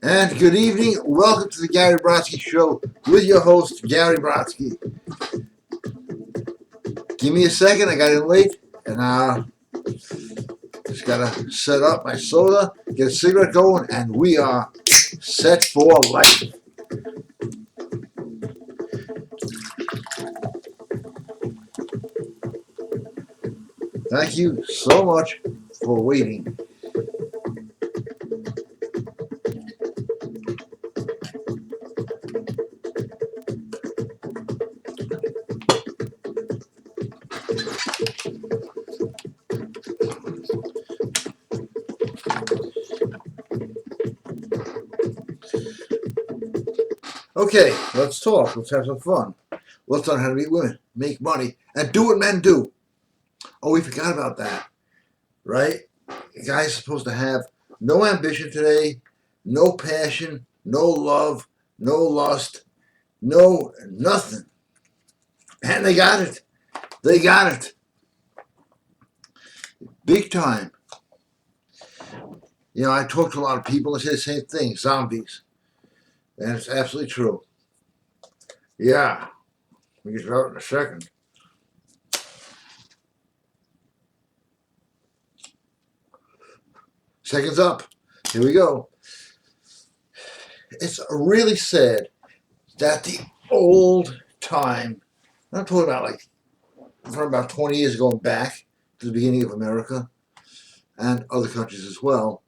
And good evening. Welcome to the Gary Brodsky Show with your host, Gary Brodsky. Give me a second. I got in late and just got to set up my soda, get a cigarette going, and we are set for life. Thank you so much for waiting. Okay, let's talk. Let's have some fun. Let's learn how to meet women, make money, and do what men do. Oh, we forgot about that, right? A guy's supposed to have no ambition today, no passion, no love, no lust, no nothing. And they got it. They got it. Big time. You know, I talk to a lot of people and say the same thing, zombies. And it's absolutely true. Yeah. We get to it in a second. Seconds up. Here we go. It's really sad that the old time, I'm talking about like from about 20 years going back to the beginning of America and other countries as well,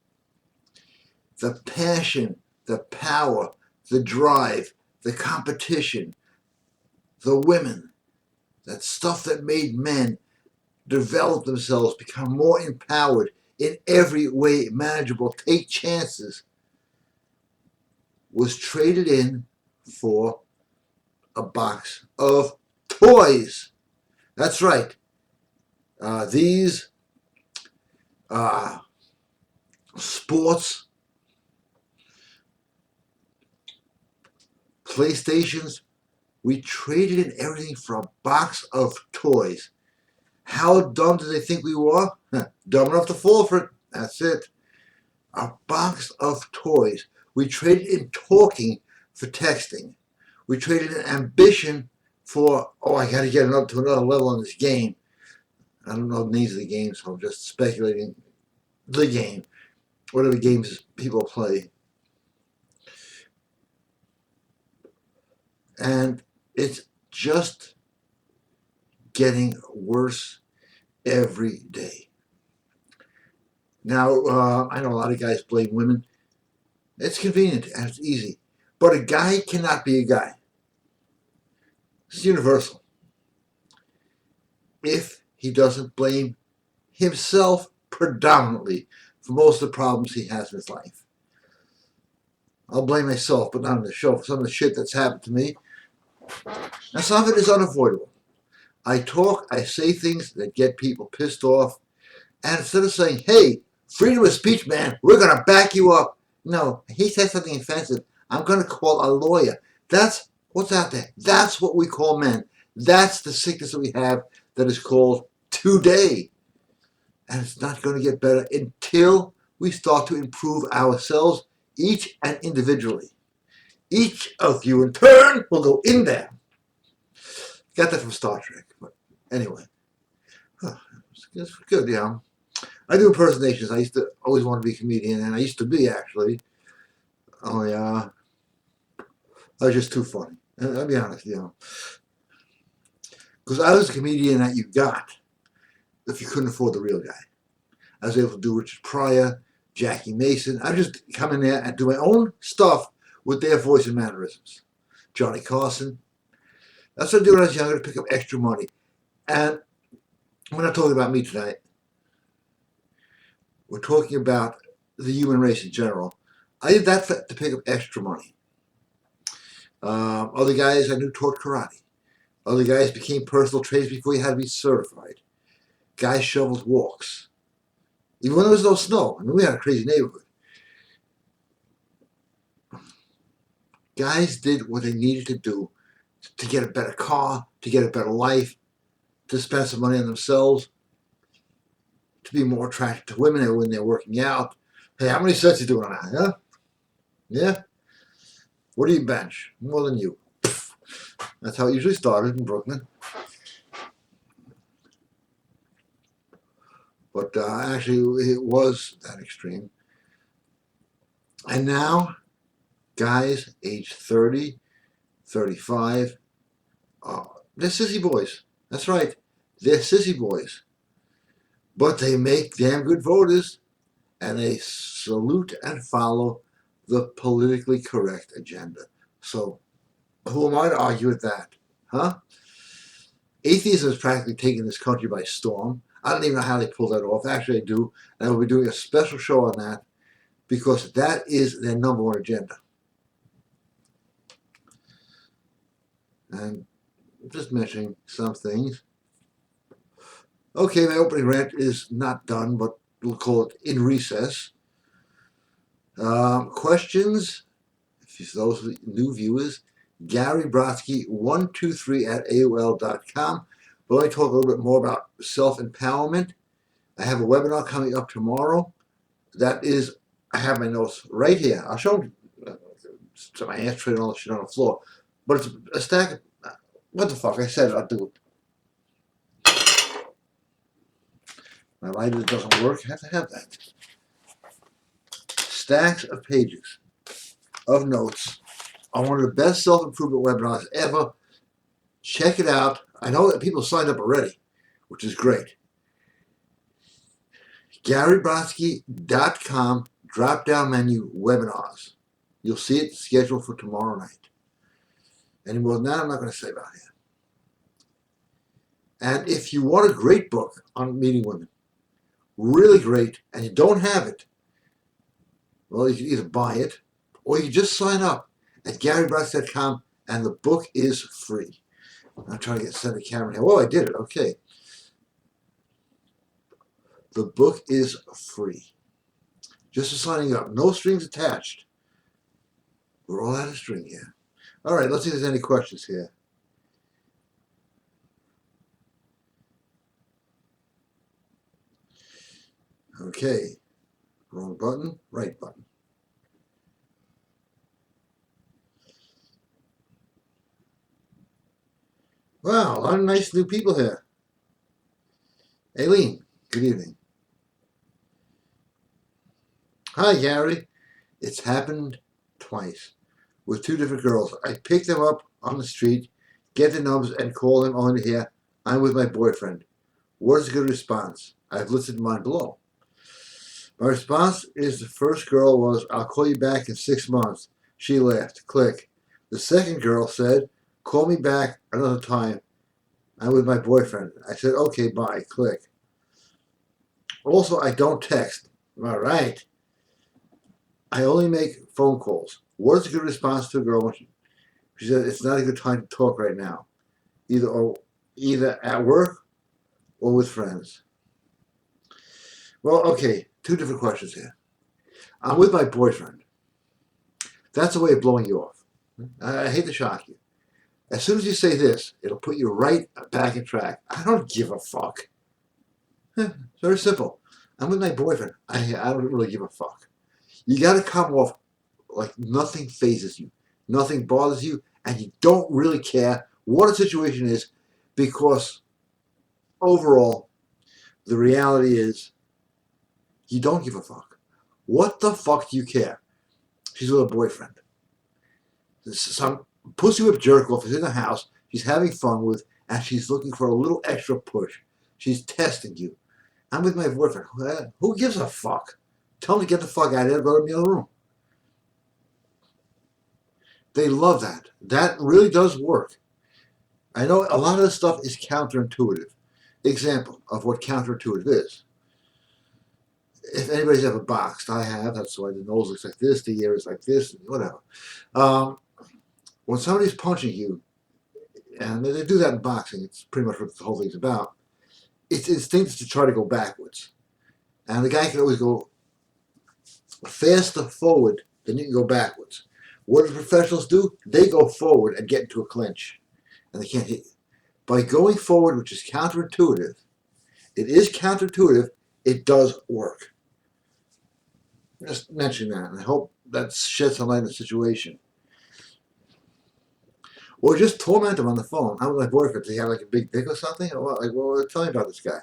the passion, the power, the drive, the competition, the women, that stuff that made men develop themselves, become more empowered in every way manageable, take chances, was traded in for a box of toys. That's right. These sports, PlayStations, we traded in everything for a box of toys. How dumb do they think we were? Dumb enough to fall for it. That's it. A box of toys. We traded in talking for texting. We traded in ambition for, I got to get to another level on this game. I don't know the names of the games, so I'm just speculating. The game. Whatever games people play. And it's just getting worse every day. Now, I know a lot of guys blame women. It's convenient and it's easy. But a guy cannot be a guy. It's universal. If he doesn't blame himself predominantly for most of the problems he has in his life. I'll blame myself, but not on the show, for some of the shit that's happened to me. Now, some of it is unavoidable. I talk, I say things that get people pissed off, and instead of saying, hey, freedom of speech, man, we're going to back you up. No, he said something offensive. I'm going to call a lawyer. That's what's out there. That's what we call men. That's the sickness that we have that is called today. And it's not going to get better until we start to improve ourselves, each and individually. Each of you, in turn, will go in there. Got that from Star Trek. But anyway, it's good, yeah. I do impersonations. I used to always want to be a comedian, and I used to be, actually. Only, I was just too funny. I'll be honest, because I was a comedian that you got if you couldn't afford the real guy. I was able to do Richard Pryor, Jackie Mason. I just come in there and do my own stuff with their voice and mannerisms. Johnny Carson. That's what I did when I was younger, to pick up extra money. And we're not talking about me tonight. We're talking about the human race in general. I did that to pick up extra money. Other guys I knew taught karate. Other guys became personal trainers before you had to be certified. Guys shoveled walks. Even when there was no snow. I mean, we had a crazy neighborhood. Guys did what they needed to do to get a better car, to get a better life, to spend some money on themselves, to be more attractive to women when they're working out. Hey, how many sets are you doing on that, huh? Yeah? What do you bench? More than you. That's how it usually started in Brooklyn. But actually, it was that extreme. And now, guys age 30, 35, they're sissy boys. That's right. They're sissy boys. But they make damn good voters, and they salute and follow the politically correct agenda. So, who am I to argue with that? Huh? Atheism is practically taking this country by storm. I don't even know how they pull that off. Actually, I do. And I will be doing a special show on that because that is their number one agenda. And just mentioning some things. Okay, my opening rant is not done, but we'll call it in recess. Questions, for those new viewers, Gary Brodsky 123 at AOL.com. We'll only talk a little bit more about self-empowerment. I have a webinar coming up tomorrow. That is, I have my notes right here. I'll show them. So my hands trade all the shit on the floor. But it's a stack of, what the fuck, I said I'll do it. My lighter doesn't work, I have to have that. Stacks of pages of notes on one of the best self-improvement webinars ever. Check it out. I know that people signed up already, which is great. GaryBrodsky.com, drop-down menu, webinars. You'll see it scheduled for tomorrow night. Any more than that, I'm not going to say about it. And if you want a great book on meeting women, really great, and you don't have it, well, you can either buy it or you just sign up at GaryBrodsky.com, and the book is free. I'm trying to set the camera here. Oh, I did it. Okay. The book is free. Just for signing up. No strings attached. We're all out of string here. All right, let's see if there's any questions here. Okay. Wrong button, right button. Wow, a lot of nice new people here. Aileen, good evening. Hi, Gary. It's happened twice with two different girls. I pick them up on the street, get their numbers, and call them on here. I'm with my boyfriend. What is a good response? I've listed mine below. My response is the first girl was, I'll call you back in 6 months. She laughed. Click. The second girl said, call me back another time. I'm with my boyfriend. I said, okay, bye. Click. Also, I don't text. All right. I only make phone calls. What is a good response to a girl when she said it's not a good time to talk right now, either at work or with friends? Well, okay, two different questions here. I'm with my boyfriend. That's a way of blowing you off. I hate to shock you. As soon as you say this, it'll put you right back in track. I don't give a fuck. It's very simple. I'm with my boyfriend. I don't really give a fuck. You got to come off like nothing phases you, nothing bothers you, and you don't really care what the situation is, because overall, the reality is you don't give a fuck. What the fuck do you care? She's with a boyfriend. Some pussy whip jerk off is in the house she's having fun with, and she's looking for a little extra push. She's testing you. I'm with my boyfriend. Who gives a fuck? Tell him to get the fuck out of there and go to the other room. They love that. That really does work. I know a lot of this stuff is counterintuitive. Example of what counterintuitive is. If anybody's ever boxed, I have. That's why the nose looks like this, the ear is like this, whatever. When somebody's punching you, and they do that in boxing, it's pretty much what the whole thing's about, it's instinctive to try to go backwards. And the guy can always go faster forward than you can go backwards. What do professionals do? They go forward and get into a clinch, and they can't hit you. By going forward, which is counterintuitive, it is counterintuitive, it does work. Just mention that, and I hope that sheds some light on the situation. Or just torment him on the phone. I'm with my boyfriend. Does he have like a big dick or something? Or what? Like, well, tell me about this guy.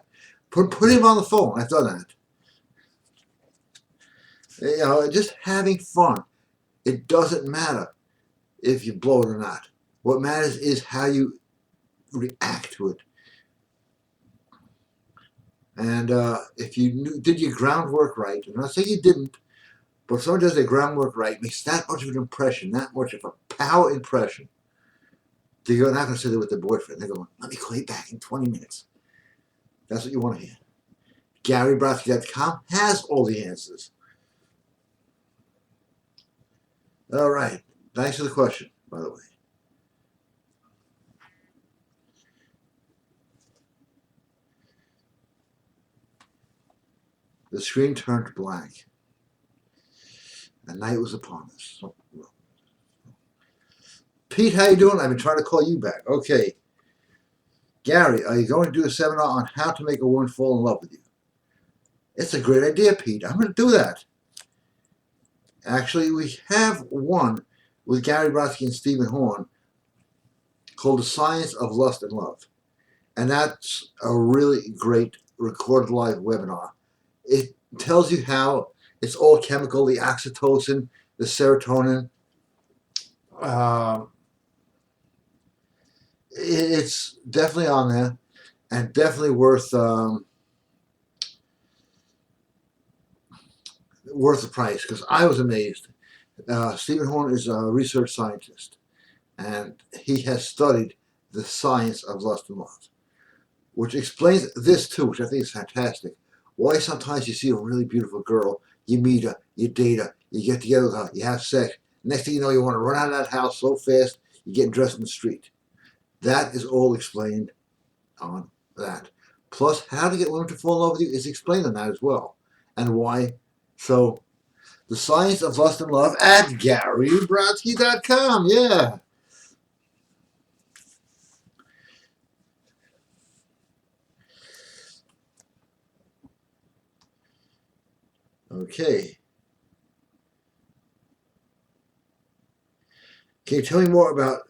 Put him on the phone. I've done that. You know, just having fun. It doesn't matter if you blow it or not. What matters is how you react to it. And if you did your groundwork right, I'm not saying you didn't, but if someone does their groundwork right, makes that much of an impression, that much of a power impression, they're not going to sit there with their boyfriend. They're going, let me call you back in 20 minutes. That's what you want to hear. GaryBrodsky.com has all the answers. All right. Thanks for the question, by the way. The screen turned black. The night was upon us. Pete, how you doing? I've been trying to call you back. Okay. Gary, are you going to do a seminar on how to make a woman fall in love with you? It's a great idea, Pete. I'm going to do that. Actually, we have one with Gary Brodsky and Stephen Horn called The Science of Lust and Love. And that's a really great recorded live webinar. It tells you how it's all chemical, the oxytocin, the serotonin. It's definitely on there and definitely worth the price, because I was amazed. Stephen Horn is a research scientist, and he has studied the science of lust and love, which explains this too, which I think is fantastic. Why sometimes you see a really beautiful girl, you meet her, you date her, you get together with her, you have sex. Next thing you know, you want to run out of that house so fast, you're getting dressed in the street. That is all explained on that. Plus, how to get women to fall in love with you is explained on that as well, and why. So, The Science of Lust and Love at GaryBrodsky.com. Yeah. Okay. Can you tell me more about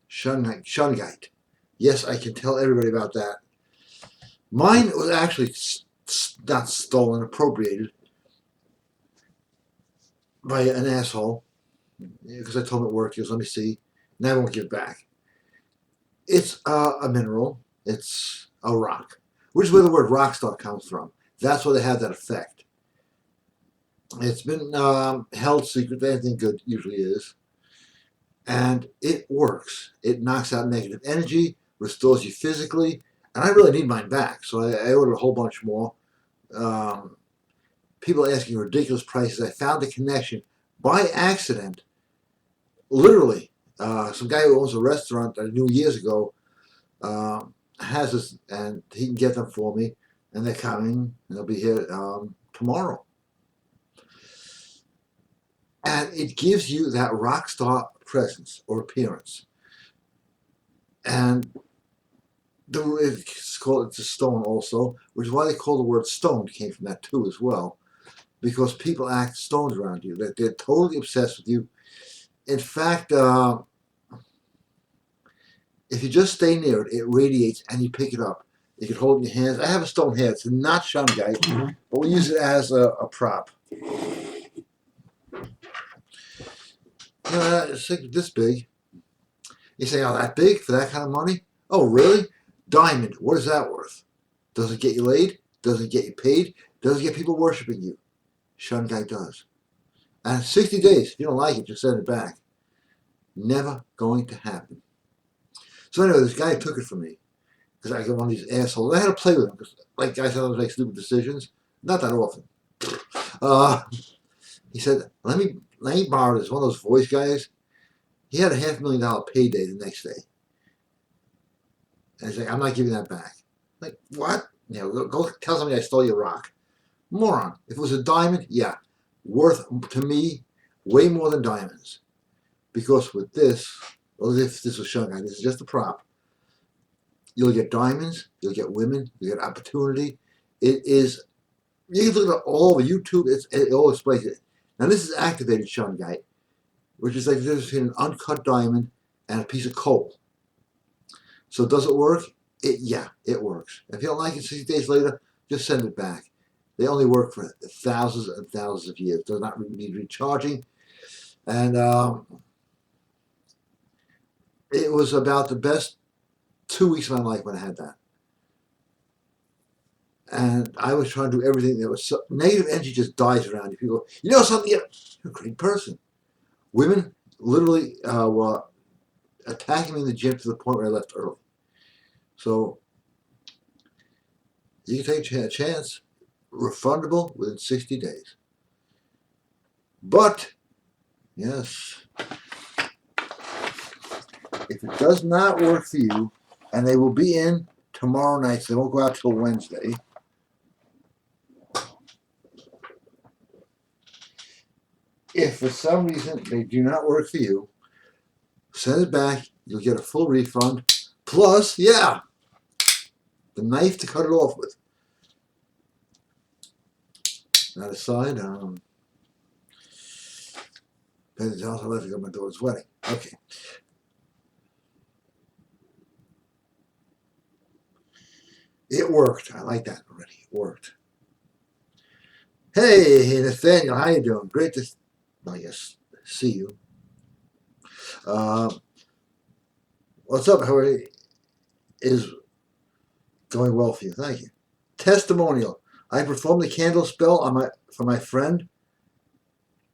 Shungite? Yes, I can tell everybody about that. Mine was actually not stolen, appropriated by an asshole, because I told him at work, he goes, let me see, and I won't give it back. It's a mineral. It's a rock, which is where the word rock star comes from. That's why they have that effect. It's been held secret. Anything good usually is. And it works. It knocks out negative energy, restores you physically, and I really need mine back, so I ordered a whole bunch more. People asking ridiculous prices. I found the connection by accident, literally. Some guy who owns a restaurant that I knew years ago has this, and he can get them for me, and they're coming, and they'll be here tomorrow. And it gives you that rock star presence or appearance. And it's a stone also, which is why they call the word stone, came from that too as well, because people act stones around you. They're totally obsessed with you. In fact, if you just stay near it, it radiates and you pick it up. You can hold it in your hands. I have a stone here. It's not shungite, but we use it as a prop. It's like this big. You say, oh, that big for that kind of money? Oh, really? Diamond, what is that worth? Does it get you laid? Does it get you paid? Does it get people worshiping you? Shungite does. And 60 days, if you don't like it, just send it back. Never going to happen. So anyway, this guy took it from me, because I got one of these assholes. I had to play with him, because like guys sometimes make stupid decisions. Not that often. He said, let me borrow this. One of those voice guys. He had a $500,000 payday the next day. And he's like, I'm not giving that back. I'm like, what? You know, go tell somebody I stole your rock. Moron. If it was a diamond, yeah. Worth, to me, way more than diamonds. Because with this, well, if this was shungite, this is just a prop. You'll get diamonds, you'll get women, you'll get opportunity. It is, you can look at it all over YouTube, it all explains it. Now this is activated shungite, which is like the difference between an uncut diamond and a piece of coal. So does it work? Yeah, it works. If you don't like it 60 days later, just send it back. They only work for thousands and thousands of years. They're not need recharging. And it was about the best 2 weeks of my life when I had that. And I was trying to do everything that was so, negative energy just dies around you. People go, you know something? You're a great person. Women literally were attacking me in the gym to the point where I left early. So you can take a chance, refundable within 60 days. But, yes, if it does not work for you, and they will be in tomorrow night, so they won't go out till Wednesday. If for some reason they do not work for you, send it back. You'll get a full refund. Plus, yeah, the knife to cut it off with. That aside, depends on how I go to my daughter's wedding. Okay. It worked. I like that already. It worked. Hey, Nathaniel, how you doing? Great to, I guess, see you. What's up? How are you? Is going well for you. Thank you. Testimonial. I performed the candle spell on for my friend.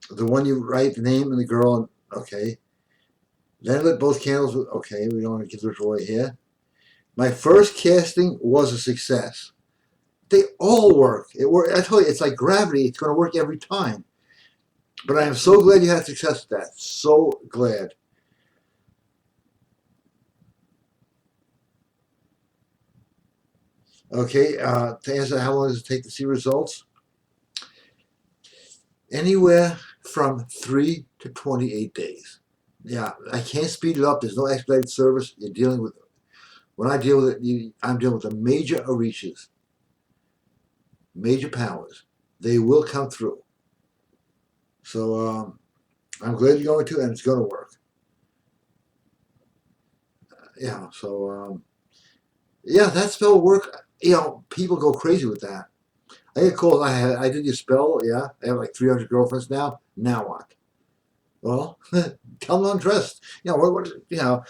The one you write the name and the girl. And, okay. Then lit both candles. Okay, we don't want to give this away here. My first casting was a success. They all work. It work. I tell you, it's like gravity. It's going to work every time. But I am so glad you had success with that. So glad. Okay, to answer how long does it take to see results? Anywhere from 3 to 28 days. Yeah, I can't speed it up. There's no expedited service. You're dealing with, when I deal with it, I'm dealing with the major orishas, major powers. They will come through. So I'm glad you're going to, and it's going to work. Yeah, so yeah, that spell will work. You know, people go crazy with that. I get called. I did your spell. Yeah, I have like 300 girlfriends now. Now what? Well, tell them undressed. You know what? You know,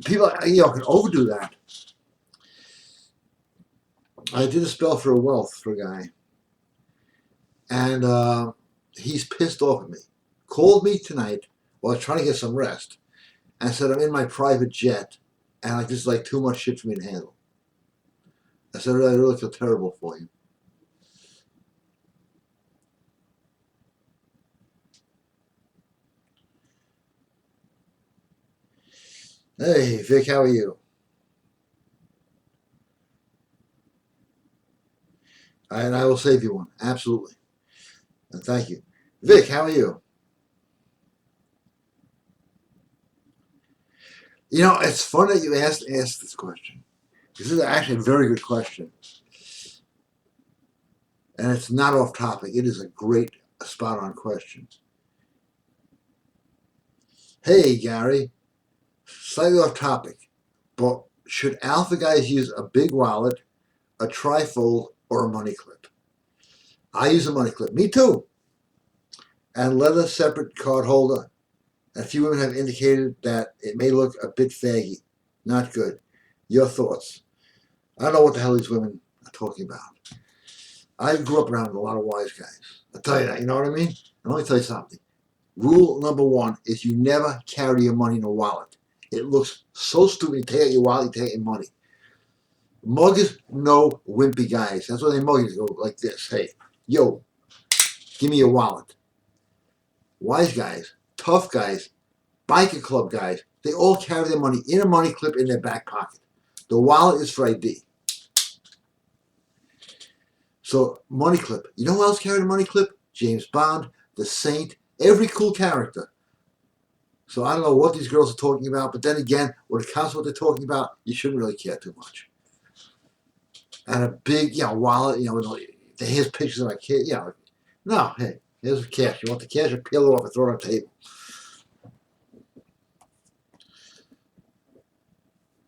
people can overdo that. I did a spell for a wealth for a guy, and he's pissed off at me. Called me tonight while I was trying to get some rest, and said I'm in my private jet, and like this is like too much shit for me to handle. I said I really feel terrible for you. Hey, Vic, how are you? And I will save you one, absolutely. And thank you. Vic, how are you? You know, it's fun that you asked this question. This is actually a very good question. And it's not off topic. It is a great, spot-on question. Hey, Gary, slightly off topic, but should alpha guys use a big wallet, a trifold, or a money clip? I use a money clip. Me too. And leather separate card holder. A few women have indicated that it may look a bit faggy. Not good. Your thoughts? I don't know what the hell these women are talking about. I grew up around a lot of wise guys. I'll tell you that, you know what I mean? And let me tell you something. Rule number one is you never carry your money in a wallet. It looks so stupid. You take out your wallet, you take out your money. Muggers know wimpy guys. That's why they muggers go like this. Hey, yo, give me your wallet. Wise guys, tough guys, biker club guys, they all carry their money in a money clip in their back pocket. The wallet is for ID. So, money clip. You know who else carried a money clip? James Bond, the Saint, every cool character. So I don't know what these girls are talking about, but then again, when it comes to what they're talking about, you shouldn't really care too much. And a big, wallet, his pictures of my kid, no, hey, Here's the cash. You want the cash, or peel it off and throw it on the table.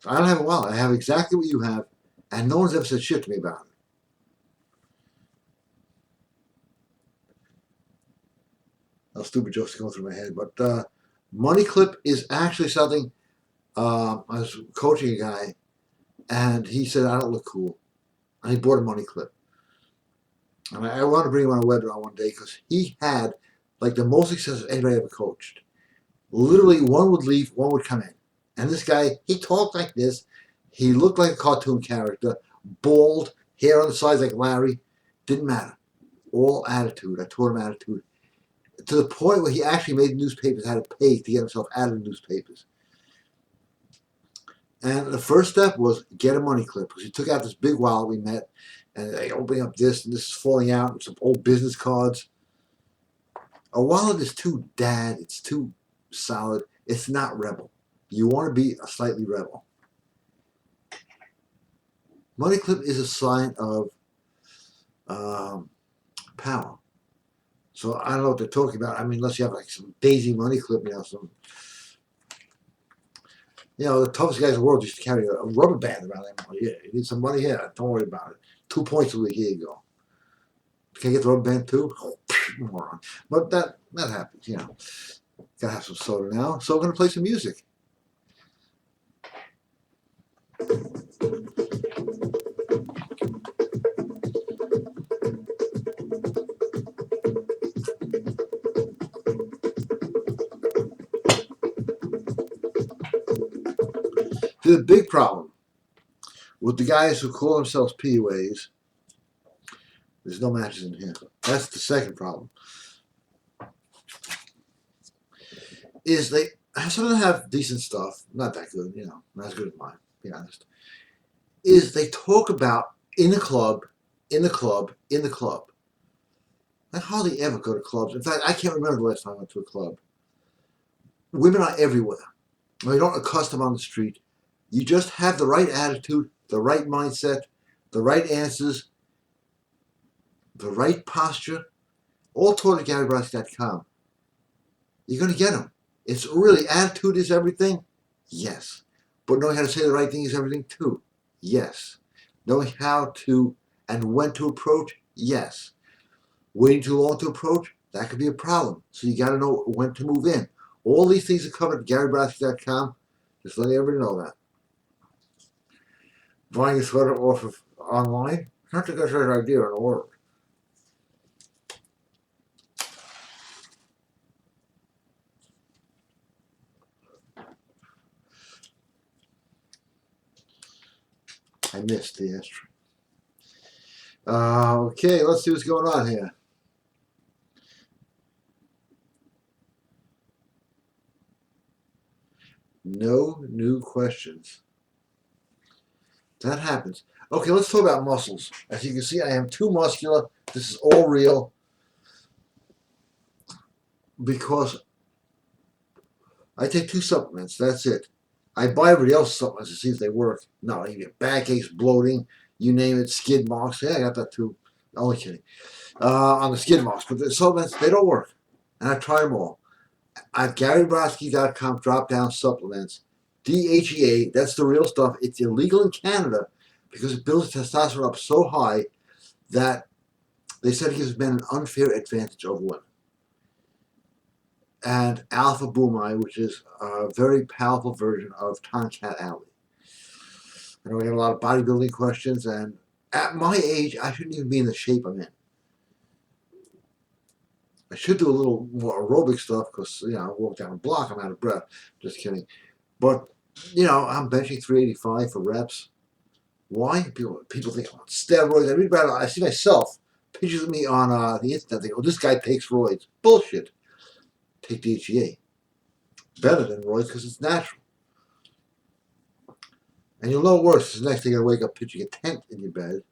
I don't have a wallet. I have exactly what you have, and no one's ever said shit to me about it. No stupid jokes going through my head, but money clip is actually something. I was coaching a guy, and he said I don't look cool, and he bought a money clip. And I wanted to bring him on a webinar one day because he had like the most success of anybody ever coached. Literally, one would leave, one would come in. And this guy, he talked like this. He looked like a cartoon character, bald, hair on the sides like Larry. Didn't matter. All attitude. I taught him attitude. To the point where he actually made newspapers had to pay to get himself out of the newspapers. And the first step was get a money clip because he took out this big wallet we met, and they opening up this, and this is falling out, and some old business cards. A wallet is too dad. It's too solid. It's not rebel. You want to be a slightly rebel. Money clip is a sign of power. So I don't know what they're talking about. I mean, unless you have like some Daisy money clip, the toughest guys in the world used to carry a rubber band around them. Oh, yeah, you need some money here. Don't worry about it. 2 points a week. Here you go. Can I get the rubber band too? Oh, moron. But that happens, Gotta have some soda now. So we're gonna play some music. The big problem with the guys who call themselves PUAs, there's no matches in here. That's the second problem. Is some of them have decent stuff, not that good, not as good as mine, to be honest. Is they talk about in the club. I hardly ever go to clubs. In fact, I can't remember the last time I went to a club. Women are everywhere. You don't accustom on the street. You just have the right attitude, the right mindset, the right answers, the right posture, all taught at GaryBrodsky.com. You're going to get them. It's really, attitude is everything? Yes. But knowing how to say the right thing is everything too? Yes. Knowing how to and when to approach? Yes. Waiting too long to approach? That could be a problem. So you got to know when to move in. All these things are covered at GaryBrodsky.com. Just letting everybody know that. Buying a sweater off of online? Not the best idea in the world. I missed the ashtray. Okay, let's see what's going on here. No new questions. That happens. Okay, let's talk about muscles. As you can see, I am too muscular. This is all real because I take 2 supplements. That's it. I buy everybody else's supplements to see if they work. No, you get backaches, bloating, you name it, skid marks. Yeah, I got that too. Only kidding. On the skid marks. But the supplements, they don't work. And I tried them all. At GaryBrodsky.com, drop down supplements. DHEA, that's the real stuff. It's illegal in Canada because it builds testosterone up so high that they said it gives men an unfair advantage over women. And Alpha Boomai, which is a very powerful version of Tonkat Alley. I know we have a lot of bodybuilding questions, and at my age, I shouldn't even be in the shape I'm in. I should do a little more aerobic stuff because, I walk down a block, I'm out of breath. Just kidding. But, I'm benching 385 for reps. Why? People think I'm on steroids. I see myself, pictures of me on the internet. They go, this guy takes roids. Bullshit. Take DHEA. Better than roids because it's natural. And you'll know worse the next day you wake up pitching a tent in your bed.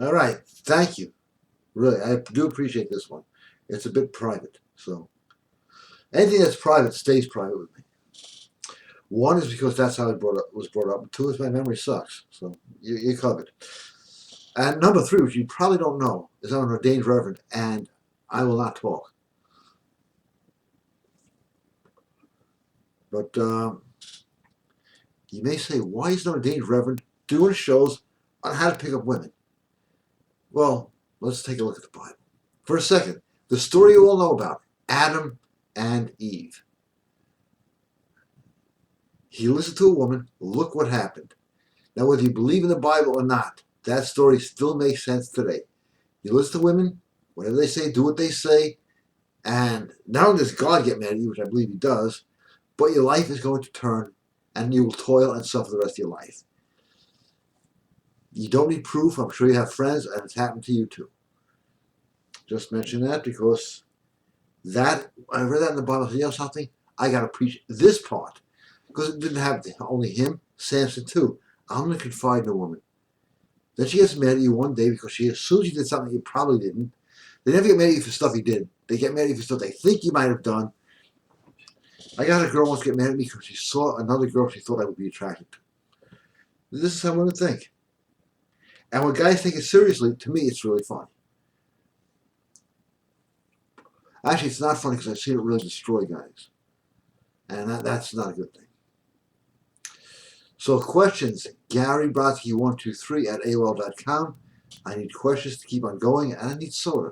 All right. Thank you. Really, I do appreciate this one. It's a bit private. So anything that's private stays private with me. One is because that's how I was brought up. Two is my memory sucks. So you're covered. And number three, which you probably don't know, is I'm an ordained reverend, and I will not talk. But you may say, why is an ordained reverend doing shows on how to pick up women? Well, let's take a look at the Bible. For a second, the story you all know about, Adam and Eve. He listened to a woman, look what happened. Now, whether you believe in the Bible or not, that story still makes sense today. You listen to women, whatever they say, do what they say, and not only does God get mad at you, which I believe he does, but your life is going to turn and you will toil and suffer the rest of your life. You don't need proof. I'm sure you have friends, and it's happened to you too. Just mention that because that I read that in the Bible. You know something? I got to preach this part because it didn't happen to only him. Samson too. I'm going to confide in a woman. Then she gets mad at you one day because she assumes you did something you probably didn't. They never get mad at you for stuff you did. They get mad at you for stuff they think you might have done. I got a girl once get mad at me because she saw another girl she thought I would be attracted to. This is how women think. And when guys take it seriously, to me, it's really funny. Actually, it's not funny because I've seen it really destroy guys. And that's not a good thing. So questions, Gary Brodsky 123 at AOL.com. I need questions to keep on going, and I need soda.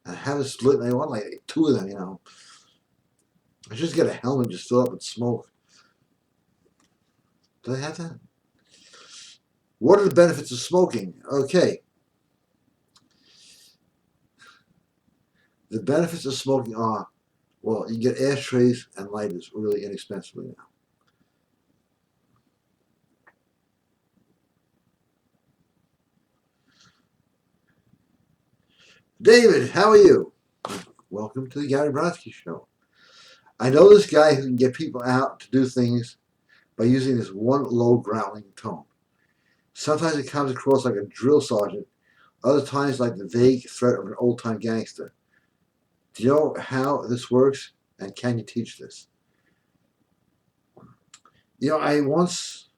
I have a split, and I want like two of them, you know. I just get a helmet and just fill up with smoke. Do I have that? What are the benefits of smoking? Okay. The benefits of smoking are, well, you can get ashtrays and lighters really inexpensively now. David, how are you? Welcome to the Gary Brodsky Show. I know this guy who can get people out to do things by using this one low growling tone. Sometimes it comes across like a drill sergeant, other times like the vague threat of an old-time gangster. Do you know how this works, and can you teach this? You know, I once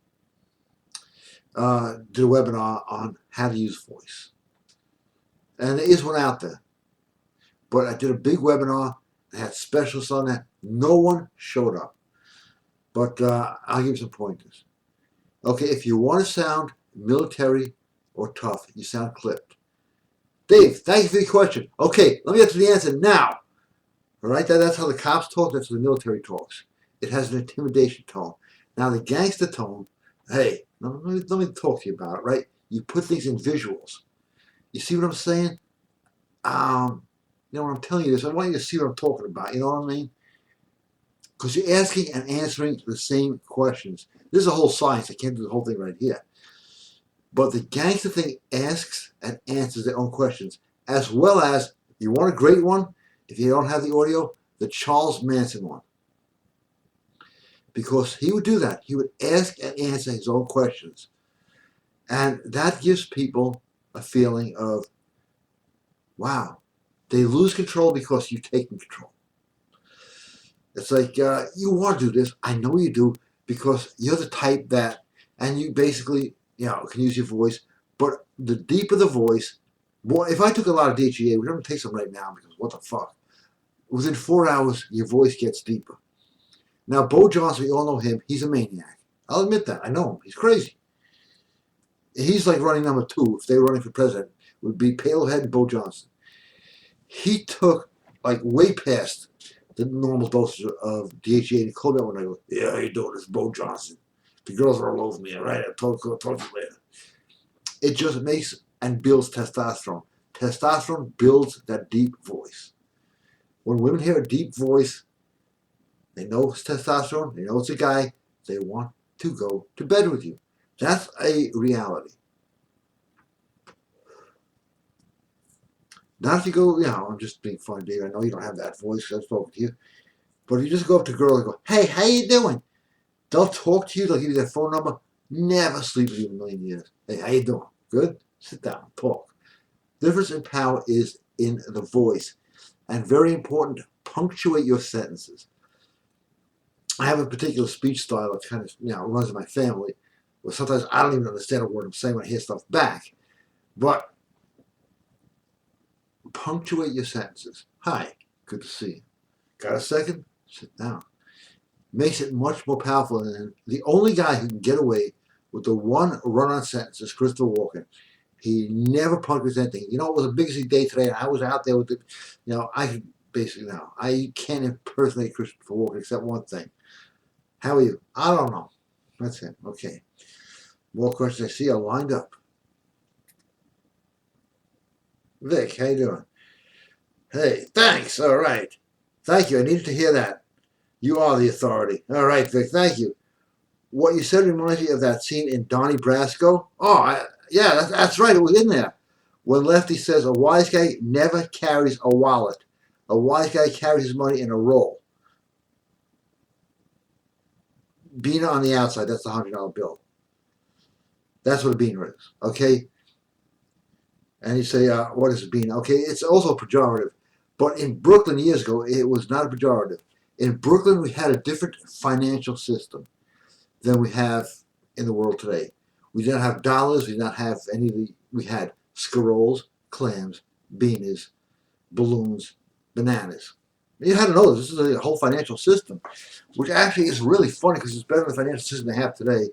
did a webinar on how to use voice. And there is one out there. But I did a big webinar. I had specialists on that. No one showed up. But I'll give you some pointers. Okay, if you want to sound military or tough, you sound clipped. Dave, thank you for the question. Okay, let me get to the answer now. All right, that's how the cops talk. That's how the military talks. It has an intimidation tone. Now, the gangster tone, hey, let me talk to you about it, right? You put things in visuals. You see what I'm saying? You know, when I'm telling you this, I want you to see what I'm talking about. You know what I mean? Because you're asking and answering the same questions. This is a whole science. I can't do the whole thing right here. But the gangster thing asks and answers their own questions, as well as, you want a great one, if you don't have the audio, the Charles Manson one. Because he would do that. He would ask and answer his own questions. And that gives people a feeling of, wow, they lose control because you've taken control. It's like, you want to do this. I know you do, because you're the type that, and you basically, you know, can use your voice. But the deeper the voice, boy, if I took a lot of DHEA, we're going to take some right now, because what the fuck? Within 4 hours, your voice gets deeper. Now, Bo Johnson, we all know him. He's a maniac. I'll admit that. I know him. He's crazy. He's like running number 2. If they were running for president, it would be Palehead and Bo Johnson. He took, like, way past the normal dosage of DHEA, and he called me up when I go, yeah, how you doing? It's Bo Johnson. The girls are all over me, all right? I'll talk you later. It just makes and builds testosterone. Testosterone builds that deep voice. When women hear a deep voice, they know it's testosterone, they know it's a guy, they want to go to bed with you. That's a reality. Not if you go, you know, I'm just being funny, Dave. I know you don't have that voice, I've spoken to you. But if you just go up to a girl and go, hey, how you doing? They'll talk to you, they'll give you their phone number, never sleep with you in a million years. Hey, how you doing? Good? Sit down, talk. The difference in power is in the voice. And very important, punctuate your sentences. I have a particular speech style that kind of, runs in my family. Well, sometimes I don't even understand a word I'm saying when I hear stuff back. But punctuate your sentences. Hi, good to see you. Got a second? Sit down. Makes it much more powerful. And the only guy who can get away with the one run-on sentence is Christopher Walken. He never punctuates anything. You know, it was a busy day today, and I was out there with the, I could basically now, I can't impersonate Christopher Walken except one thing. How are you? I don't know. That's it. Okay. More questions I see are lined up. Vic, how you doing? Hey, thanks. All right. Thank you. I needed to hear that. You are the authority. All right, Vic. Thank you. What you said reminds me of that scene in Donnie Brasco. Oh, yeah, that's right. It was in there. When Lefty says a wise guy never carries a wallet. A wise guy carries his money in a roll. Beaner on the outside, that's the $100 bill. That's what a beaner is, okay? And you say, what is a beaner? Okay, it's also a pejorative. But in Brooklyn years ago, it was not a pejorative. In Brooklyn, we had a different financial system than we have in the world today. We didn't have dollars. We did not have any of the. We had scaroles, clams, beaners, balloons, bananas. You had to know this is a whole financial system, which actually is really funny because it's better than the financial system they have today.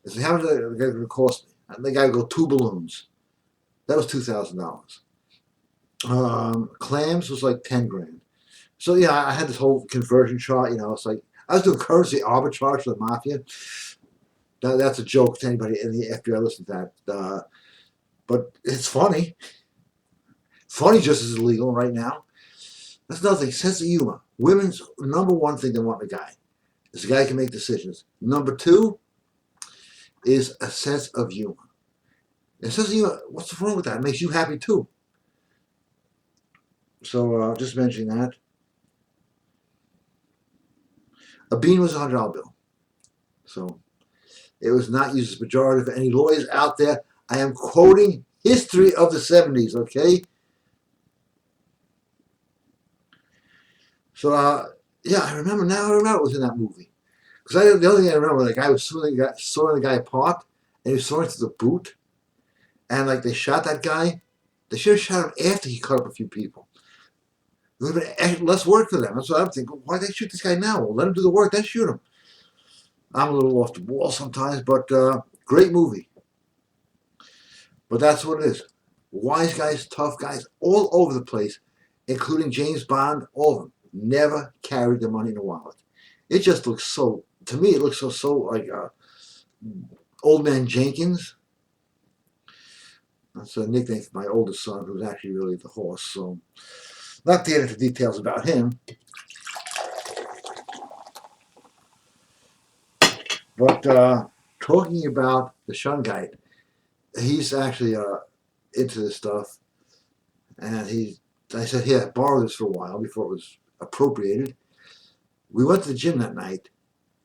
If they have it, going to cost me. They got to go 2 balloons. That was $2,000. Clams was like 10 grand. So yeah, I had this whole conversion chart. It's like I was doing currency arbitrage for the mafia. That's a joke to anybody in the FBI listen to that. But it's funny. Funny just as illegal right now. That's another thing. Sense of humor. Women's number one thing they want in a guy is a guy who can make decisions. Number two is a sense of humor. And a sense of humor, what's wrong with that? It makes you happy too. So just mentioning that. A bean was a $100 bill. So it was not used as pejorative. Any lawyers out there, I am quoting history of the 70s, okay? So, yeah, I remember it was in that movie. Because the only thing I remember, the guy was sawing the guy apart, and he was sawing through the boot, and like they shot that guy. They should have shot him after he cut up a few people. It would have been less work for them. That's what I'm thinking. Why they shoot this guy now? Well, let him do the work, then shoot him. I'm a little off the wall sometimes, but great movie. But that's what it is. Wise guys, tough guys, all over the place, including James Bond, all of them, never carried their money in a wallet. It just looks so, to me, it looks so like Old Man Jenkins. That's a nickname for my oldest son, who's actually really the horse. So, not to get into details about him. But talking about the Shungite, he's actually into this stuff. And I said, here, borrow this for a while before it was appropriated. We went to the gym that night,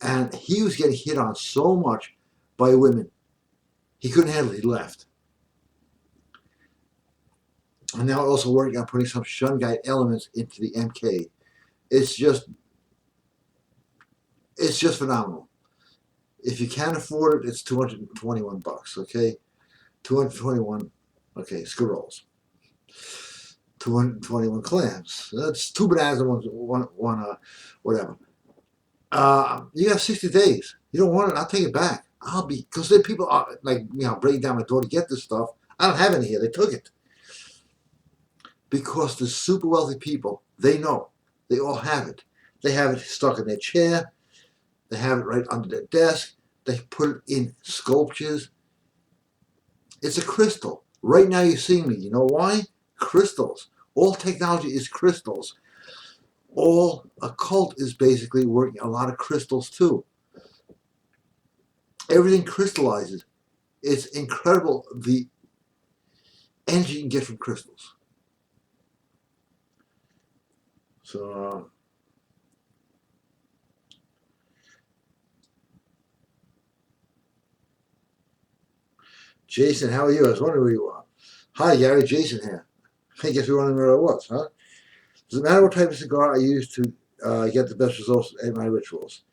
and he was getting hit on so much by women. He couldn't handle it. He left. And now also working on putting some Shungite elements into the MK. It's just phenomenal. If you can't afford it, it's $221, okay? 221, okay, squirrels. 221 clams. That's 2 bananas and one whatever. You have 60 days. You don't want it, I'll take it back. Because then people are like, breaking down my door to get this stuff. I don't have any here. They took it. Because the super wealthy people, they know. They all have it. They have it stuck in their chair. They have it right under their desk. They put it in sculptures. It's a crystal. Right now you're seeing me. You know why? Crystals. All technology is crystals. All occult is basically working a lot of crystals too. Everything crystallizes. It's incredible the energy you can get from crystals. So, Jason, how are you? I was wondering where you are. Hi, Gary. Jason here. I guess you're wondering where I was, huh? Does it matter what type of cigar I use to get the best results in my rituals?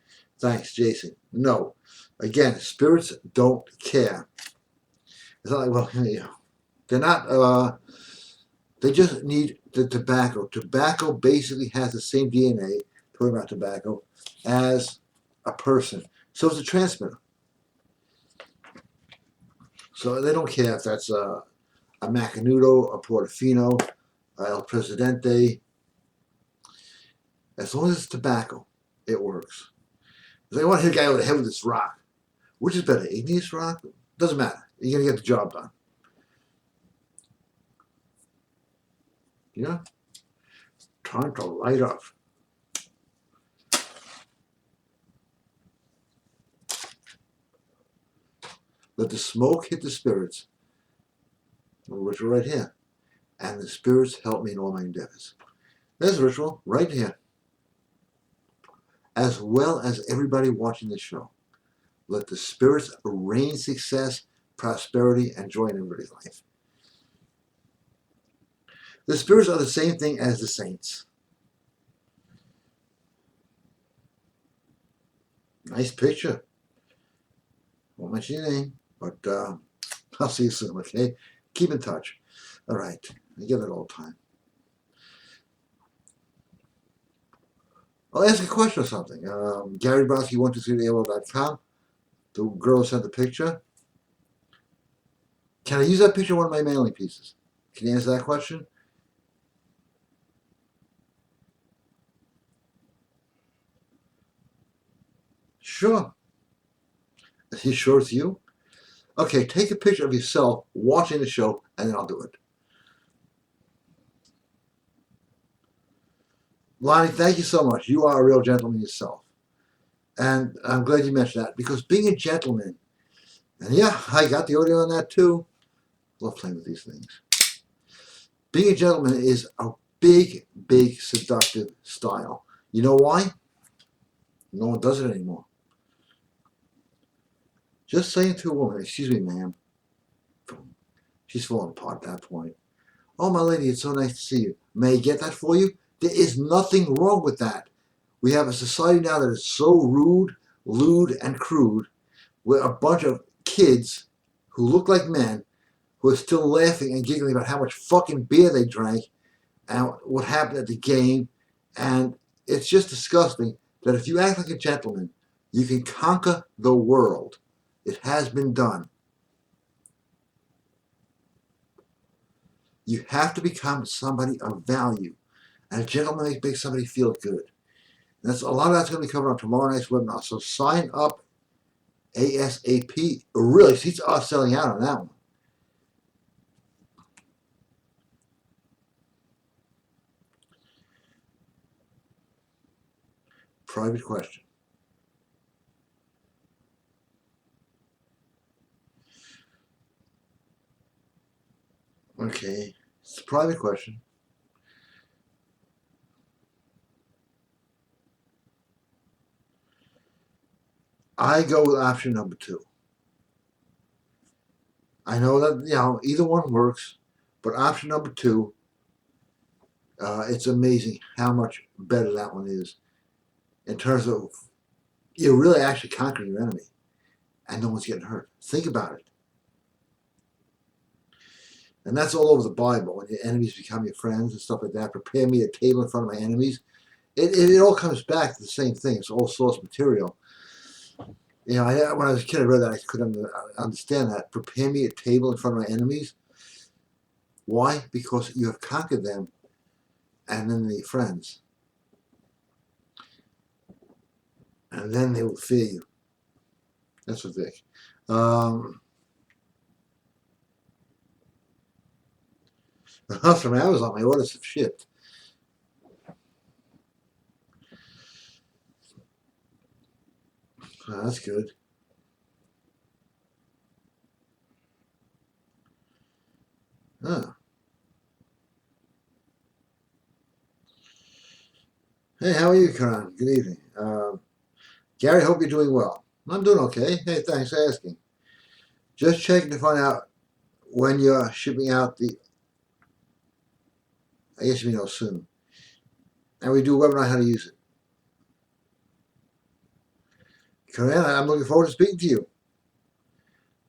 Thanks, Jason. No. Again, spirits don't care. It's not like, well, you know, they're not, they just need the tobacco. Tobacco basically has the same DNA, talking about tobacco, as a person. So it's a transmitter. So they don't care if that's a Macanudo, a Portofino, El Presidente. As long as it's tobacco, it works. They want to hit a guy over the head with this rock. Which is better, igneous rock? Doesn't matter. You're going to get the job done. Yeah? Time to light up. Let the smoke hit the spirits. Ritual right here. And the spirits help me in all my endeavors. There's a ritual right here. As well as everybody watching this show. Let the spirits rain success, prosperity, and joy in everybody's life. The spirits are the same thing as the saints. Nice picture. Won't mention your name, but I'll see you soon, okay? Keep in touch. All right. I get it all the time. I'll ask a question or something. Gary Brodsky 123@AOL.com. The girl sent the picture. Can I use that picture in one of my mailing pieces? Can you answer that question? Sure. Are you sure it's you? Okay, take a picture of yourself watching the show, and then I'll do it. Lonnie, thank you so much. You are a real gentleman yourself. And I'm glad you mentioned that, because being a gentleman, and yeah, I got the audio on that too. Love playing with these things. Being a gentleman is a big, big seductive style. You know why? No one does it anymore. Just saying to a woman, excuse me, ma'am. She's falling apart at that point. Oh, my lady, it's so nice to see you. May I get that for you? There is nothing wrong with that. We have a society now that is so rude, lewd, and crude, where a bunch of kids who look like men who are still laughing and giggling about how much fucking beer they drank and what happened at the game. And it's just disgusting that if you act like a gentleman, you can conquer the world. It has been done. You have to become somebody of value. And a gentleman makes somebody feel good. And that's a lot of that's going to be covered on tomorrow night's webinar. So sign up ASAP. Really, seats are selling out on that one. Private question. Okay, it's a private question. I go with option number 2. I know that, you know, either one works, but option number 2, it's amazing how much better that one is in terms of you really actually conquer your enemy and no one's getting hurt. Think about it. And that's all over the Bible. When your enemies become your friends and stuff like that, prepare me a table in front of my enemies. It all comes back to the same thing. It's all source material. You know, when I was a kid, I read that. I couldn't understand that. Prepare me a table in front of my enemies. Why? Because you have conquered them, and then they're your friends. And then they will fear you. That's what Vic. From Amazon, my orders have shipped. Oh, that's good. Oh. Hey, how are you, Karan? Good evening. Gary, hope you're doing well. I'm doing okay. Hey, thanks for asking. Just checking to find out when you're shipping out the, I guess you know soon. And we do a webinar on how to use it. Corinne, I'm looking forward to speaking to you.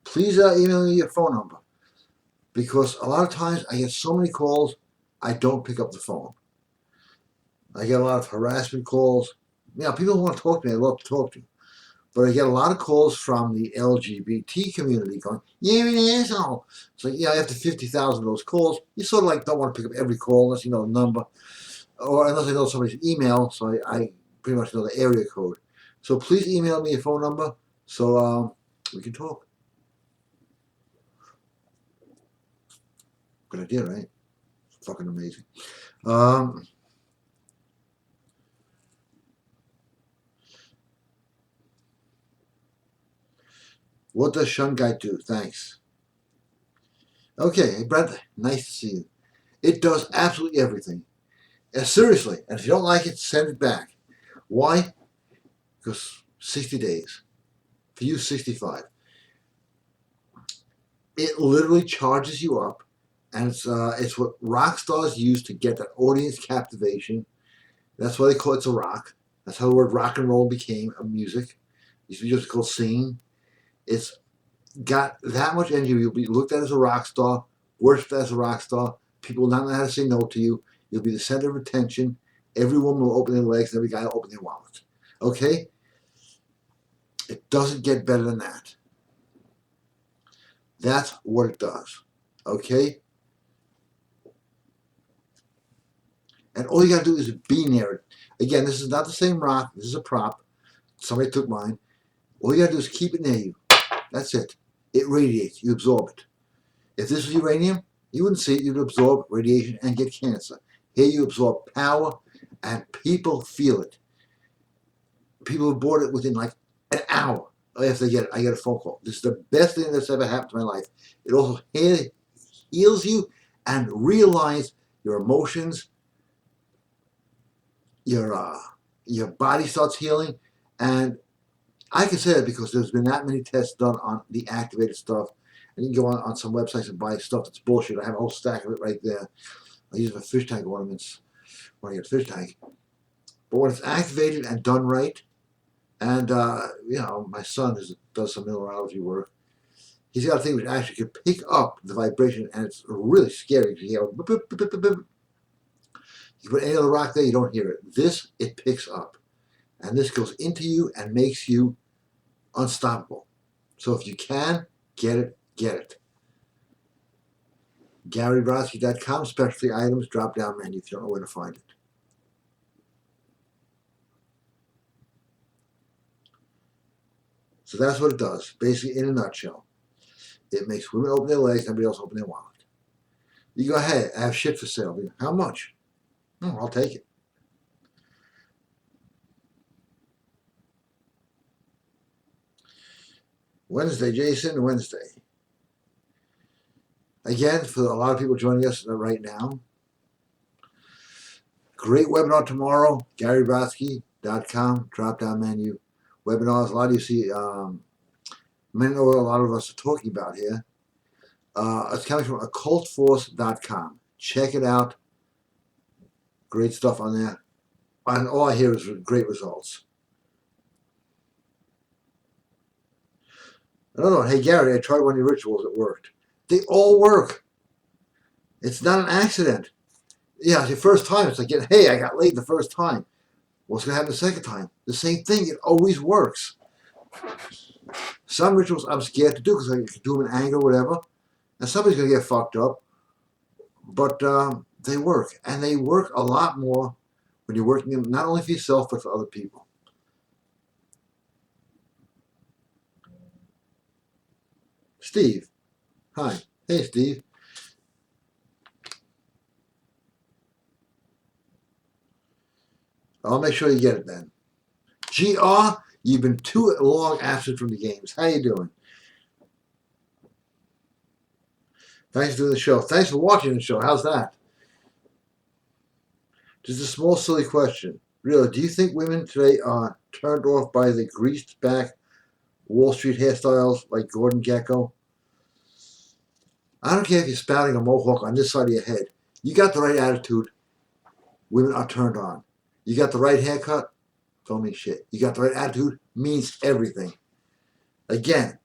Please email me your phone number, because a lot of times I get so many calls, I don't pick up the phone. I get a lot of harassment calls. People who want to talk to me, I love to talk to you. But I get a lot of calls from the LGBT community going, "You're an asshole." So after 50,000 of those calls, you sort of like don't want to pick up every call unless you know the number, or unless I know somebody's email. So I pretty much know the area code. So please email me your phone number so we can talk. Good idea, right? Fucking amazing. What does Shun Guy do? Thanks. Okay, hey Brent, nice to see you. It does absolutely everything. Seriously, and if you don't like it, send it back. Why? Because 60 days. For you, 65. It literally charges you up, and it's what rock stars use to get that audience captivation. That's why they call it a rock. That's how the word rock and roll became a music. It used to be just called singing. It's got that much energy. You'll be looked at as a rock star, worshipped as a rock star. People will not know how to say no to you. You'll be the center of attention. Every woman will open their legs, and every guy will open their wallet. Okay? It doesn't get better than that. That's what it does. Okay? And all you gotta do is be near it. Again, this is not the same rock. This is a prop. Somebody took mine. All you gotta do is keep it near you. That's it. It radiates. You absorb it. If this was uranium, you wouldn't see it. You'd absorb radiation and get cancer. Here you absorb power, and people feel it. People have bought it within like an hour after they get it. I get a phone call. This is the best thing that's ever happened to my life. It also heals you and realigns your emotions. Your body starts healing, and I can say that because there's been that many tests done on the activated stuff, and you can go on some websites and buy stuff that's bullshit. I have a whole stack of it right there. I use it for fish tank ornaments when I get a fish tank. But when it's activated and done right, and my son does some mineralogy work. He's got a thing which actually can pick up the vibration, and it's really scary. You put any other rock there, you don't hear it. This, it picks up. And this goes into you and makes you unstoppable. So if you can, get it, get it. GaryBrodsky.com, specialty items, drop down menu if you don't know where to find it. So that's what it does, basically in a nutshell. It makes women open their legs, everybody else open their wallet. You go, hey, I have shit for sale. How much? Oh, I'll take it. Wednesday, Jason, Wednesday. Again, for a lot of people joining us right now, great webinar tomorrow, GaryBrodsky.com, drop-down menu, webinars. A lot of you see, many know what a lot of us are talking about here. It's coming from occultforce.com. Check it out. Great stuff on there. And all I hear is great results. Another one, hey Gary, I tried one of your rituals, it worked. They all work. It's not an accident. It's your first time. It's like, hey, I got laid the first time. What's going to happen the second time? The same thing. It always works. Some rituals I'm scared to do because I can do them in anger or whatever. And somebody's going to get fucked up. But they work. And they work a lot more when you're working them not only for yourself, but for other people. Steve. Hi. Hey, Steve. I'll make sure you get it then. GR, you've been too long absent from the games. How you doing? Thanks for doing the show. Thanks for watching the show. How's that? Just a small, silly question. Really, do you think women today are turned off by the greased back Wall Street hairstyles like Gordon Gekko? I don't care if you're spouting a mohawk on this side of your head. You got the right attitude, women are turned on. You got the right haircut, don't mean shit. You got the right attitude means everything. Again,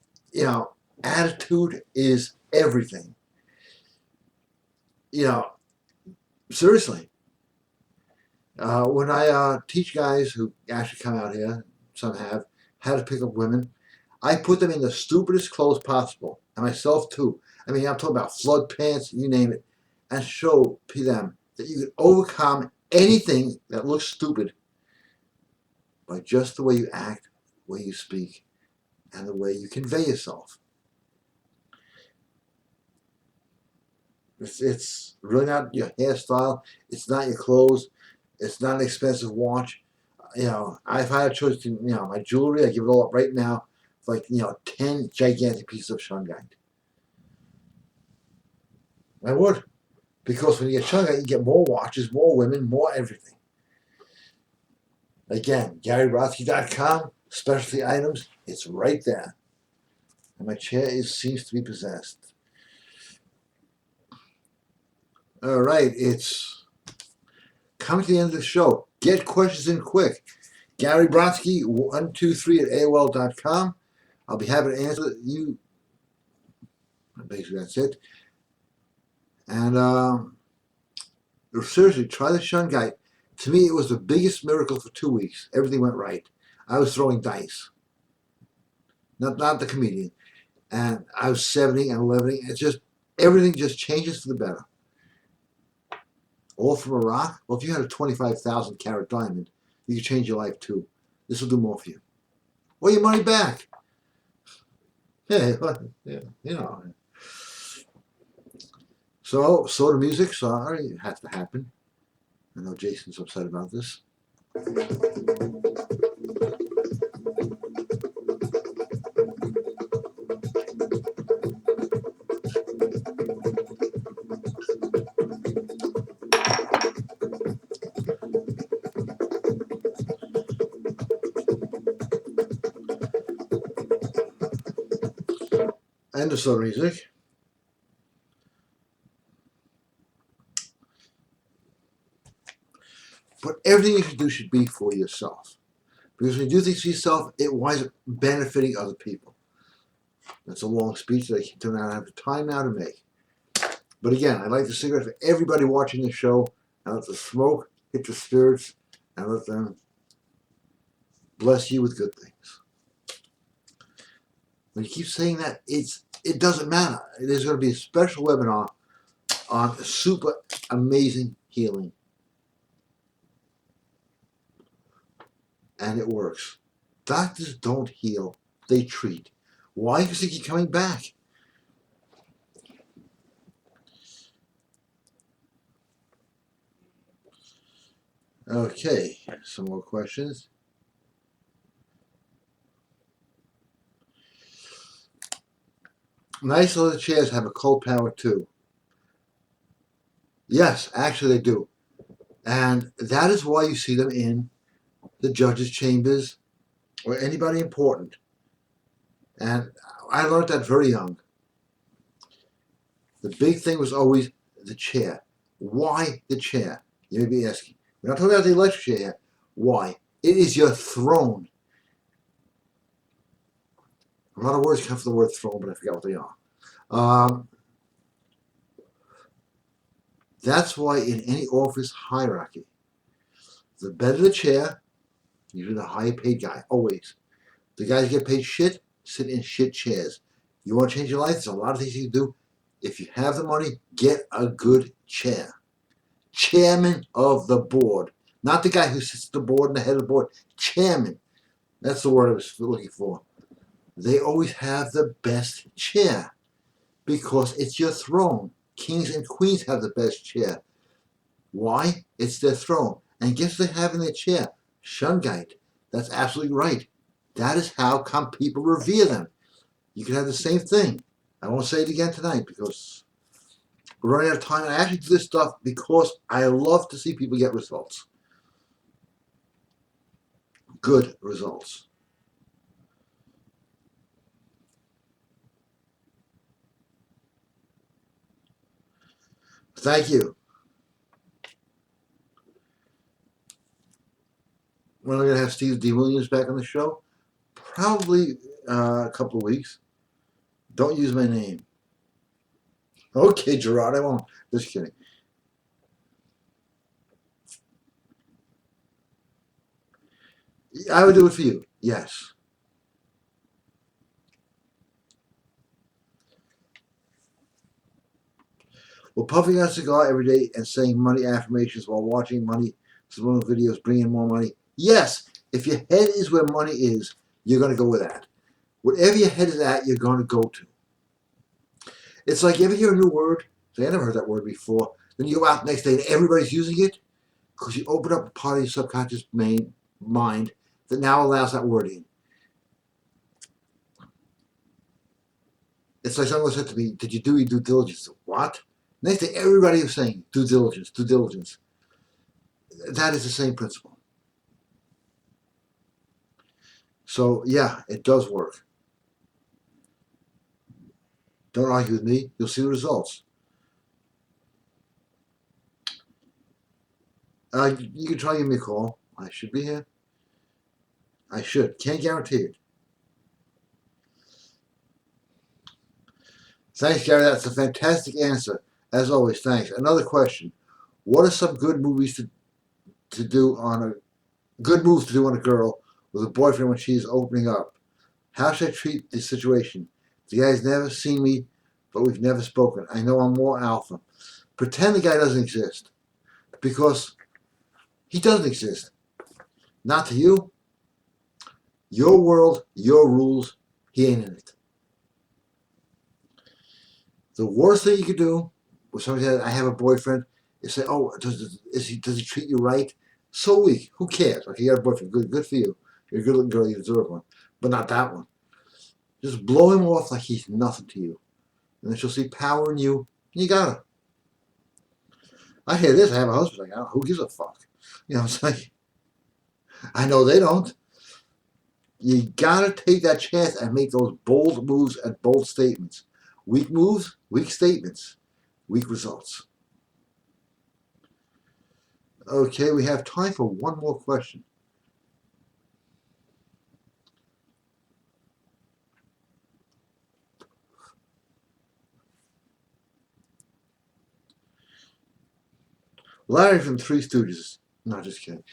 attitude is everything. Seriously. When I teach guys who actually come out here, some have, how to pick up women, I put them in the stupidest clothes possible, and myself too. I mean, I'm talking about flood pants, you name it, and show them that you can overcome anything that looks stupid by just the way you act, the way you speak, and the way you convey yourself. It's really not your hairstyle. It's not your clothes. It's not an expensive watch. If I had a choice to, my jewelry, I give it all up right now for 10 gigantic pieces of shungite. I would. Because when you get shungite, you get more watches, more women, more everything. Again, GaryBrodsky.com, specialty items, it's right there. And my chair seems to be possessed. All right, it's coming to the end of the show. Get questions in quick. Gary Brodsky, 123 at AOL.com. I'll be happy to answer you. Basically, that's it. And seriously, try the shungite. To me, it was the biggest miracle for 2 weeks. Everything went right. I was throwing dice. Not the comedian. And I was 70 and 11. It's just, everything just changes for the better. All from a rock? Well, if you had a 25,000 carat diamond, you could change your life too. This will do more for you. Or your money back. Hey, yeah. So the music, sorry, it has to happen. I know Jason's upset about this. And the solo music. But everything you should do should be for yourself. Because when you do things for yourself, it winds up benefiting other people. That's a long speech that I do not have the time now to make. But again, I'd like the cigarette for everybody watching the show, and let the smoke hit the spirits, and let them bless you with good things. When you keep saying that, it doesn't matter. There's going to be a special webinar on super amazing healing. And it works. Doctors don't heal, they treat. Why? Because they keep coming back. Okay, some more questions. Nice leather chairs have a cold power too. Yes, actually they do. And that is why you see them in the judges' chambers or anybody important. And I learned that very young. The big thing was always the chair. Why the chair? You may be asking. We're not talking about the electric chair here. Why? It is your throne. A lot of words come from the word throne, but I forgot what they are. That's why in any office hierarchy, the better the chair, usually the higher paid guy, always. The guys get paid shit, sit in shit chairs. You want to change your life? There's a lot of things you can do. If you have the money, get a good chair. Chairman of the board. Not the guy who sits at the board and the head of the board. Chairman. That's the word I was looking for. They always have the best chair because it's your throne. Kings and queens have the best chair. Why? It's their throne. And guess what they have in their chair? Shungite. That's absolutely right. That is how come people revere them. You can have the same thing. I won't say it again tonight because we're running out of time. I actually do this stuff because I love to see people get results. Good results. Thank you. when are we going to have Steve D. Williams back on the show? Probably a couple of weeks. Don't use my name. Okay, Gerard, I won't. Just kidding. I would do it for you. Yes. Well, puffing on a cigar every day and saying money affirmations while watching money subliminal videos bring in more money. Yes. If your head is where money is, you're going to go with that. Whatever your head is at, you're going to go to. It's like you ever hear a new word? Say, I never heard that word before. Then you go out the next day and everybody's using it because you open up a part of your subconscious mind that now allows that word in. It's like someone said to me, did you do your due diligence? What? Next day, everybody is saying due diligence, due diligence. That is the same principle. So, yeah, it does work. Don't argue with me. You'll see the results. You can try to give me a call. I should be here. I should. Can't guarantee it. Thanks, Gary. That's a fantastic answer. As always, thanks. Another question. What are some good movies to do on a good moves to do on a girl with a boyfriend when she's opening up? How should I treat the situation? The guy's never seen me, but we've never spoken. I know I'm more alpha. Pretend the guy doesn't exist. Because he doesn't exist. Not to you. Your world, your rules, he ain't in it. The worst thing you could do when somebody says, I have a boyfriend, is say, oh, does he treat you right? So weak. Who cares? Okay, you got a boyfriend. Good for you. You're a good looking girl, you deserve one. But not that one. Just blow him off like he's nothing to you. And then she'll see power in you, and you got her. I hear this, I have a husband. Like, who gives a fuck? You know, it's like, I know they don't. You gotta take that chance and make those bold moves and bold statements. Weak moves, weak statements, weak results. Okay, we have time for one more question. Larry from Three Stooges. No, just kidding.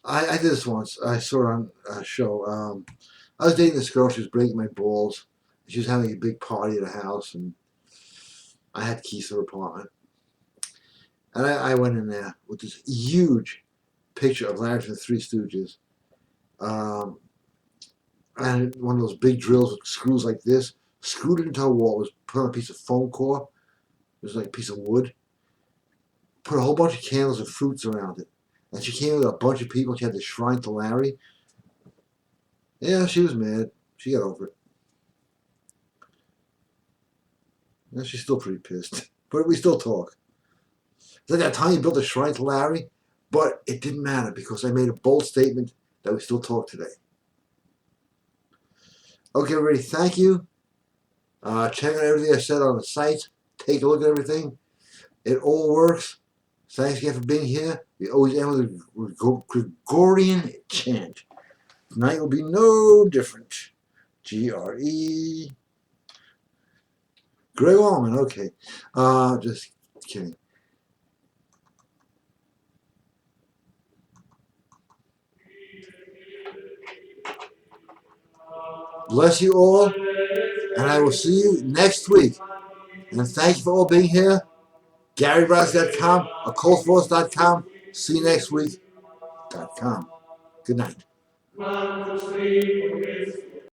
I did this once. I saw it on a show. I was dating this girl. She was breaking my balls. She was having a big party at a house, and I had keys to her apartment. And I went in there with this huge picture of Larry from the Three Stooges. And one of those big drills with screws like this, screwed it into a wall. It was put on a piece of foam core. It was like a piece of wood. Put a whole bunch of candles and fruits around it. And she came with a bunch of people. She had this shrine to Larry. Yeah, she was mad. She got over it. Yeah, she's still pretty pissed. But we still talk. It's like that time you built a shrine to Larry, but it didn't matter because I made a bold statement that we still talk today. Okay, everybody, thank you. Check out everything I said on the site. Take a look at everything. It all works. Thanks again for being here. We always end with a Gregorian chant. Tonight will be no different. G-R-E. Greg Allman, okay. Just kidding. Bless you all, and I will see you next week. And thank you for all being here. GaryBrodsky.com, occultforce.com. See you next week.com. Good night.